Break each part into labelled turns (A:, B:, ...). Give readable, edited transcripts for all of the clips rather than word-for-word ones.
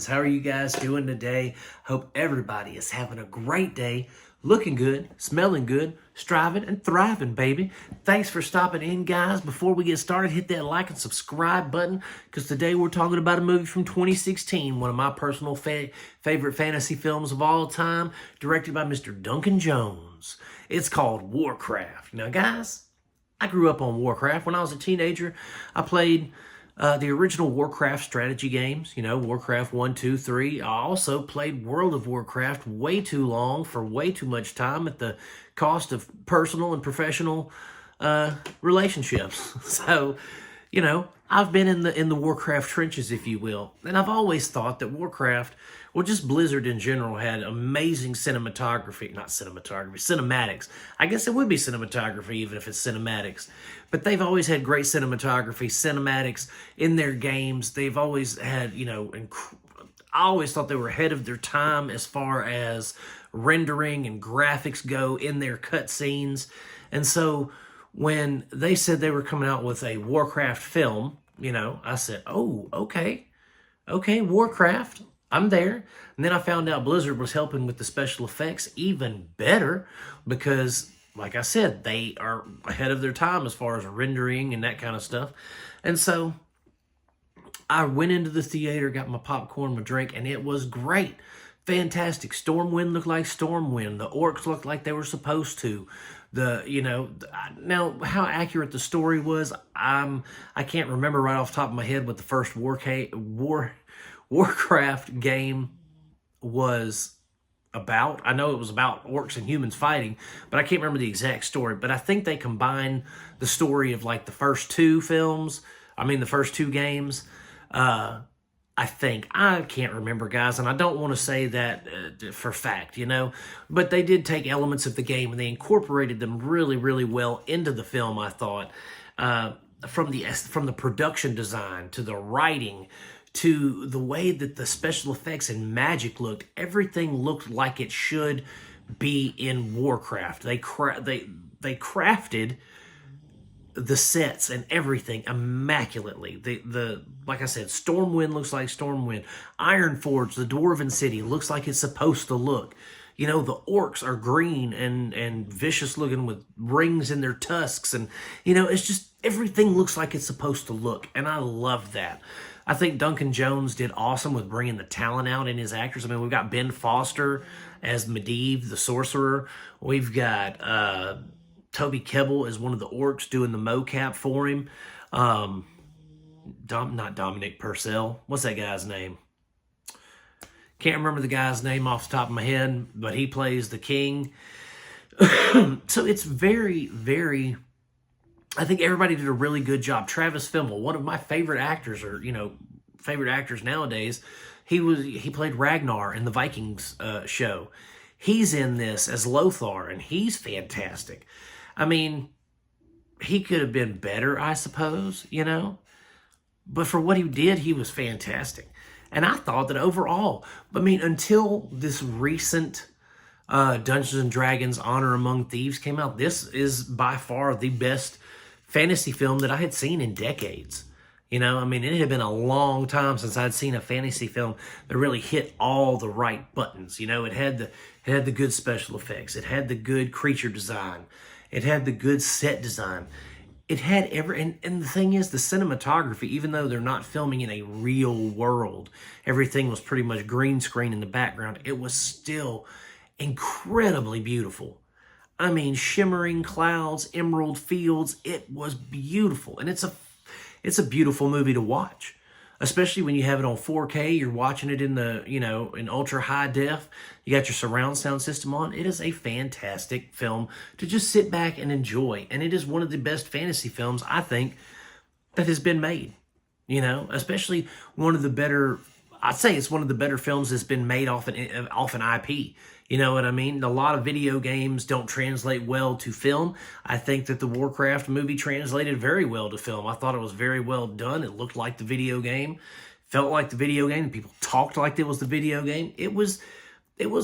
A: friends. How are you guys doing today? Hope everybody is having a great day, looking good, smelling good, striving and thriving, baby. Thanks for stopping in, guys. Before we get started, hit that like and subscribe button, because today we're talking about a movie from 2016, one of my personal favorite fantasy films of all time, directed by Mr. Duncan Jones. It's called Warcraft. Now, guys, I grew up on Warcraft. When I was a teenager, I played the original Warcraft strategy games, Warcraft 1, 2, 3. I also played World of Warcraft way too long for way too much time at the cost of personal and professional relationships. So, I've been in the Warcraft trenches, if you will. And I've always thought that Warcraft, well, just Blizzard in general, had amazing cinematics. I guess it would be cinematography even if it's cinematics. But they've always had great cinematics in their games. They've always had, I always thought they were ahead of their time as far as rendering and graphics go in their cutscenes. And so when they said they were coming out with a Warcraft film, I said, oh, okay, Warcraft, I'm there. And then I found out Blizzard was helping with the special effects even better because, like I said, they are ahead of their time as far as rendering and that kind of stuff. And so I went into the theater, got my popcorn, my drink, and it was great. Fantastic. Stormwind looked like Stormwind. The orcs looked like they were supposed to. Now how accurate the story was, I can't remember right off the top of my head what the first Warcraft game was about. I know it was about orcs and humans fighting, but I can't remember the exact story. But I think they combined the story of like the first two games. I can't remember, guys, and I don't want to say that for fact, but they did take elements of the game and they incorporated them really, really well into the film, I thought, from the production design to the writing to the way that the special effects and magic looked. Everything looked like it should be in Warcraft. They crafted the sets and everything immaculately. The like I said, Stormwind looks like Stormwind. Ironforge, the Dwarven city, looks like it's supposed to look. The orcs are green and vicious looking with rings in their tusks, and it's just everything looks like it's supposed to look, and I love that. I think Duncan Jones did awesome with bringing the talent out in his actors. I mean, we've got Ben Foster as Medivh, the sorcerer. We've got Toby Kebbell as one of the orcs doing the mocap for him. Not Dominic Purcell. What's that guy's name? Can't remember the guy's name off the top of my head, but he plays the king. So it's very, very... I think everybody did a really good job. Travis Fimmel, one of my favorite actors, nowadays, he played Ragnar in the Vikings show. He's in this as Lothar, and he's fantastic. I mean, he could have been better, I suppose, but for what he did, he was fantastic. And I thought that overall, until this recent Dungeons & Dragons Honor Among Thieves came out, this is by far the best fantasy film that I had seen in decades. It had been a long time since I'd seen a fantasy film that really hit all the right buttons. It had the good special effects. It had the good creature design. It had the good set design. It had and the thing is, the cinematography, even though they're not filming in a real world, everything was pretty much green screen in the background, it was still incredibly beautiful. Shimmering clouds, emerald fields, it was beautiful. And it's a beautiful movie to watch, especially when you have it on 4K, you're watching it in in ultra high def, you got your surround sound system on. It is a fantastic film to just sit back and enjoy. And it is one of the best fantasy films, I think, that has been made, especially I'd say it's one of the better films that's been made off an IP. You know what I mean? A lot of video games don't translate well to film. I think that the Warcraft movie translated very well to film. I thought it was very well done. It looked like the video game, felt like the video game. People talked like it was the video game. It was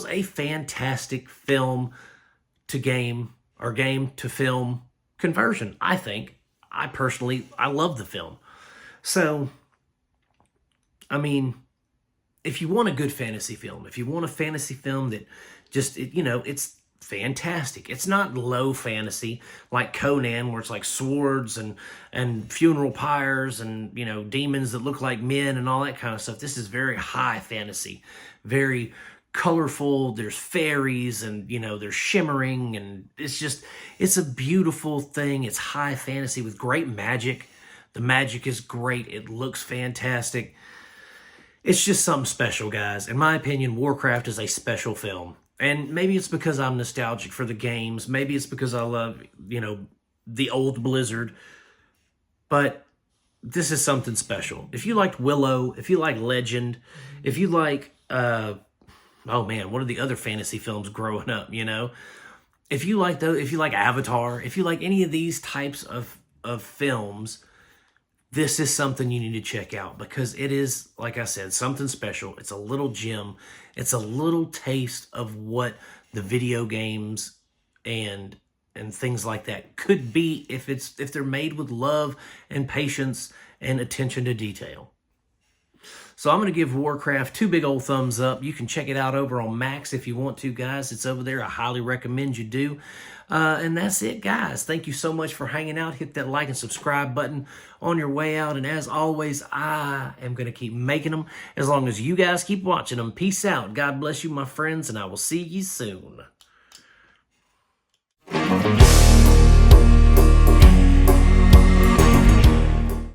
A: a fantastic film to game or game to film conversion, I think. I love the film. So, if you want a good fantasy film, if you want a fantasy film that just, it's fantastic. It's not low fantasy like Conan, where it's like swords and funeral pyres and, demons that look like men and all that kind of stuff. This is very high fantasy, very colorful. There's fairies and, there's shimmering, and it's a beautiful thing. It's high fantasy with great magic. The magic is great. It looks fantastic. It's just something special, guys. In my opinion, Warcraft is a special film. And maybe it's because I'm nostalgic for the games. Maybe it's because I love, the old Blizzard. But this is something special. If you liked Willow, if you like Legend, if you like, oh man, what are the other fantasy films growing up, If you like those, if you like Avatar, if you like any of these types of films, this is something you need to check out, because it is, like I said, something special. It's a little gem. It's a little taste of what the video games and things like that could be if they're made with love and patience and attention to detail. So I'm going to give Warcraft 2 big old thumbs up. You can check it out over on Max if you want to, guys. It's over there. I highly recommend you do. And that's it, guys. Thank you so much for hanging out. Hit that like and subscribe button on your way out. And as always, I am going to keep making them as long as you guys keep watching them. Peace out. God bless you, my friends, and I will see you soon.